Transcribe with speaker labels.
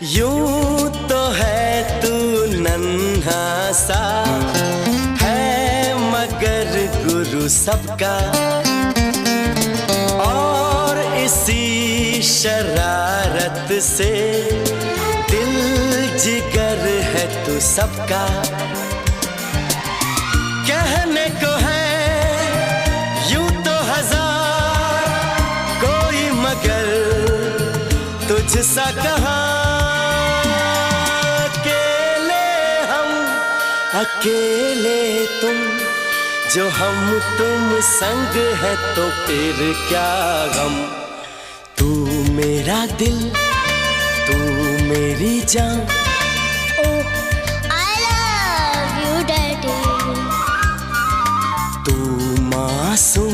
Speaker 1: यूं तो है तू नन्हा सा है मगर गुरु सबका, और इसी शरारत से दिल जिगर है तू सबका। कहने को है यूं तो हजार कोई, मगर तुझसा कहाँ। अकेले तुम जो हम तुम संग है तो फिर क्या गम। तू मेरा दिल तू मेरी जान।
Speaker 2: Oh, I love you, Daddy.
Speaker 1: तू मासूम